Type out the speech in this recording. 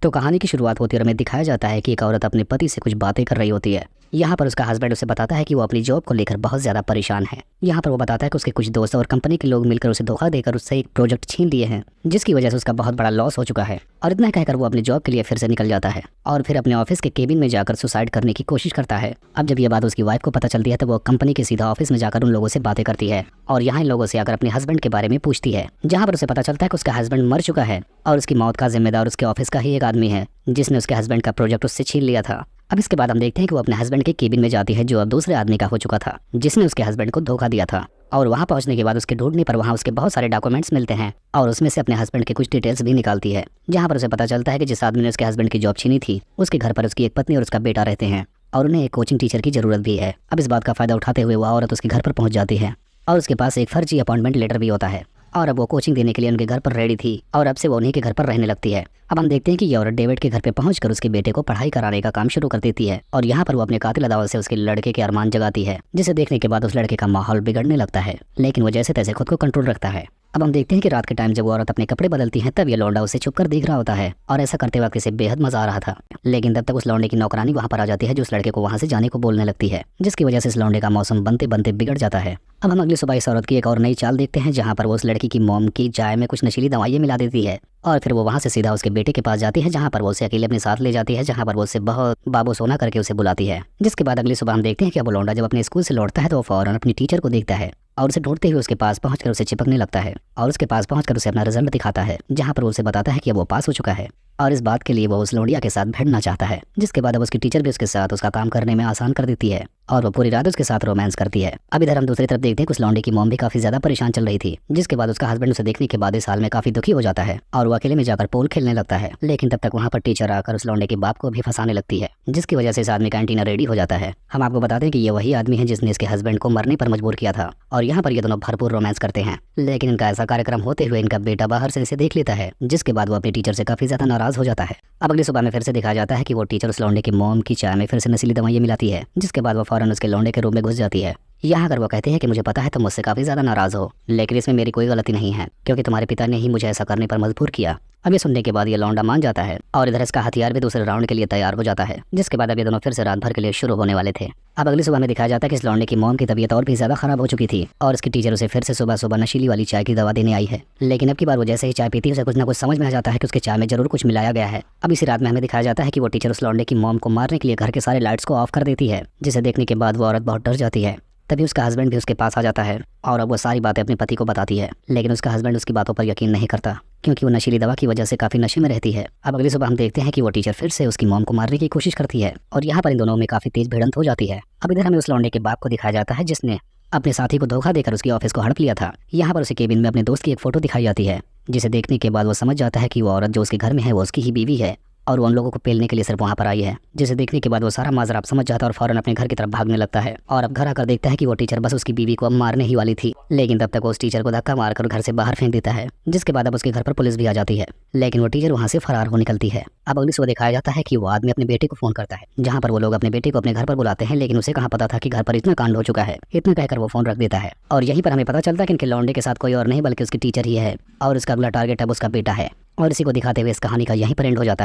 तो कहानी की शुरुआत होती है और हमें दिखाया जाता है कि एक औरत अपने पति से कुछ बातें कर रही होती है। यहाँ पर उसका हस्बैंड उसे बताता है कि वो अपनी जॉब को लेकर बहुत ज्यादा परेशान है। यहाँ पर वो बताता है कि उसके कुछ दोस्त और कंपनी के लोग मिलकर उसे धोखा देकर उससे एक प्रोजेक्ट छीन लिए हैं, जिसकी वजह से उसका बहुत बड़ा लॉस हो चुका है। और इतना कहकर वो अपनी जॉब के लिए फिर से निकल जाता है और फिर अपने ऑफिस के केबिन में जाकर सुसाइड करने की कोशिश करता है। अब जब ये बात उसकी वाइफ को पता चलती है तो वो कंपनी के सीधा ऑफिस में जाकर उन लोगों से बातें करती है और यहाँ इन लोगों से आकर अपने हस्बैंड के बारे में पूछती है, जहाँ पर उसे पता चलता है कि उसका हस्बैंड मर चुका है और उसकी मौत का जिम्मेदार उसके ऑफिस का ही एक आदमी है, जिसने उसके हस्बैंड का प्रोजेक्ट उससे छीन लिया था। अब इसके बाद हम देखते हैं कि वो अपने हस्बैंड के केबिन में जाती है, जो अब दूसरे आदमी का हो चुका था, जिसने उसके हस्बैंड को धोखा दिया था। और वहां पहुंचने के बाद उसके ढूंढने पर वहां उसके बहुत सारे डॉक्यूमेंट्स मिलते हैं और उसमें से अपने हस्बैंड के कुछ डिटेल्स भी निकालती है, जहां पर उसे पता चलता है कि जिस आदमी ने उसके हस्बैंड की जॉब छीनी थी उसके घर पर उसकी एक पत्नी और उसका बेटा रहते हैं और उन्हें एक कोचिंग टीचर की जरूरत भी है। अब इस बात का फायदा उठाते हुए वह औरत उसके घर पर पहुंच जाती है और उसके पास एक फर्जी अपॉइंटमेंट लेटर भी होता है और अब वो कोचिंग देने के लिए उनके घर पर रेडी थी और अब से वो उन्हीं के घर पर रहने लगती है। अब हम देखते हैं कि ये औरत डेविड के घर पे पहुंचकर उसके बेटे को पढ़ाई कराने का काम शुरू कर देती है और यहाँ पर वो अपने कातिल अदावत से उसके लड़के के अरमान जगाती है, जिसे देखने के बाद उस लड़के का माहौल बिगड़ने लगता है, लेकिन वो जैसे तैसे खुद को कंट्रोल रखता है। अब हम देखते हैं कि रात के टाइम जब वो औरत अपने कपड़े बदलती है तब ये लौंडा उसे छुपकर देख रहा होता है और ऐसा करते वक्त इसे बेहद मजा आ रहा था। लेकिन तब तक उस लौंडे की नौकरानी वहां पर आ जाती है, जो उस लड़के को वहां से जाने को बोलने लगती है, जिसकी वजह से इस लौंडे का मौसम बनते बनते बिगड़ जाता है। अब हम अगली सुबह इस औरत की एक और नई चाल देखते हैं, जहाँ पर वो उस लड़की की मॉम की चाय में कुछ नशीली दवाइयाँ मिला देती है और फिर वो वहां से सीधा उसके बेटे के पास जाती है, जहाँ पर वो उसे अकेले अपने साथ ले जाती है, जहाँ पर वो उसे बहुत बाबू सोना करके उसे बुलाती है। जिसके बाद अगली सुबह हम देखते हैं कि अब वो लौंडा जब अपने स्कूल से लौटता है तो वो फौरन अपनी टीचर को देखता है और उसे ढूंढते हुए उसके पास पहुंचकर उसे चिपकने लगता है और उसके पास पहुंचकर उसे अपना रिजल्ट दिखाता है, जहां पर वो उसे बताता है कि वो पास हो चुका है और इस बात के लिए वो उस लौंडिया के साथ भिड़ना चाहता है। जिसके बाद अब उसकी टीचर भी उसके साथ उसका काम करने में आसान कर देती है और वो पूरी रात उसके साथ रोमांस करती है। अब इधर हम दूसरी तरफ देखते हैं कि उस लौंडे की मॉम भी काफी ज्यादा परेशान चल रही थी, जिसके बाद उसका हस्बैंड उसे देखने के बाद इस हाल में काफी दुखी हो जाता है और वो अकेले में जाकर पोल खेलने लगता है। लेकिन तब तक वहाँ पर टीचर आकर उस लौंडे के बाप को भी फंसाने लगती है, जिसकी वजह से इस आदमी का एंटीना रेडी हो जाता है। हम आपको बताते हैं कि ये वही आदमी है जिसने इसके हस्बैंड को मरने पर मजबूर किया था और यहाँ पर ये दोनों भरपूर रोमांस करते हैं। लेकिन इनका ऐसा कार्यक्रम होते हुए इनका बेटा बाहर से इसे देख लेता है, जिसके बाद वो अपने टीचर से काफी ज्यादा नाराज हो जाता है। अब अगली सुबह में फिर से दिखाया जाता है कि वो टीचर उस लौंडे की मॉम की चाय में फिर से नशीली दवाइयाँ मिलाती है, जिसके बाद वो फौरन उसके लौंडे के रूम में घुस जाती है। यहाँ अगर वो कहते हैं कि मुझे पता है तुम मुझसे काफी ज्यादा नाराज हो, लेकिन इसमें मेरी कोई गलती नहीं है क्योंकि तुम्हारे पिता ने ही मुझे ऐसा करने पर मजबूर किया। अब ये सुनने के बाद ये लौंडा मान जाता है और इधर इसका हथियार भी दूसरे राउंड के लिए तैयार हो जाता है, जिसके बाद अब ये दोनों फिर से रात भर के लिए शुरू होने वाले थे। अब अगली सुबह में दिखाया जाता है कि इस लौंडे की मॉम की तबीयत और भी ज्यादा खराब हो चुकी थी और इसकी टीचर उसे फिर से सुबह सुबह नशीली वाली चाय की दवा देने आई है। लेकिन अब की बार वो जैसे ही चाय पीती है उसे कुछ ना कुछ समझ में आ जाता है कि उसके चाय में जरूर कुछ मिलाया गया है। अब इसी रात में हमें दिखाया जाता है कि वो टीचर उस लौंडे की मॉम को मारने के लिए घर के सारे लाइट्स को ऑफ कर देती है, जिसे देखने के बाद वो औरत बहुत डर जाती है। तभी उसका हस्बैंड भी उसके पास आ जाता है और अब वो सारी बातें अपने पति को बताती है, लेकिन उसका हस्बैंड उसकी बातों पर यकीन नहीं करता क्योंकि वो नशीली दवा की वजह से काफी नशे में रहती है। अब अगली सुबह हम देखते हैं कि वो टीचर फिर से उसकी मॉम को मारने की कोशिश करती है और यहाँ पर इन दोनों में काफी तेज भिड़ंत हो जाती है। अब इधर हमें उस लौंडे के बाप को दिखाया जाता है जिसने अपने साथी को धोखा देकर उसकी ऑफिस को हड़प लिया था। यहाँ पर उसे केबिन में अपने दोस्त की एक फोटो दिखाई जाती है, जिसे देखने के बाद वो समझ जाता है कि वो औरत जो उसके घर में है वो उसकी ही बीवी है और वो उन लोगों को पेलने के लिए सिर्फ वहाँ पर आई है। जिसे देखने के बाद वो सारा माजरा समझ जाता है और फौरन अपने घर की तरफ भागने लगता है और अब घर आकर देखता है कि वो टीचर बस उसकी बीवी को अब मारने ही वाली थी, लेकिन तब तक वो उस टीचर को धक्का मारकर घर से बाहर फेंक देता है, जिसके बाद अब उसके घर पर पुलिस भी आ जाती है, लेकिन वो टीचर वहाँ से फरार हो निकलती है। अब अगली सुबह दिखाया जाता है कि वो आदमी अपने बेटे को फोन करता है, जहाँ पर वो लोग अपने बेटे को अपने घर पर बुलाते हैं, लेकिन उसे कहाँ पता था कि घर पर इतना कांड हो चुका है। इतना कहकर वो फोन रख देता है और यहीं पर हमें पता चलता है कि इनके लौंडे के साथ कोई और नहीं बल्कि उसकी टीचर ही है और उसका अगला टारगेट अब उसका बेटा है। और इसी को दिखाते हुए इस कहानी का यहीं पर एंड हो जाता है।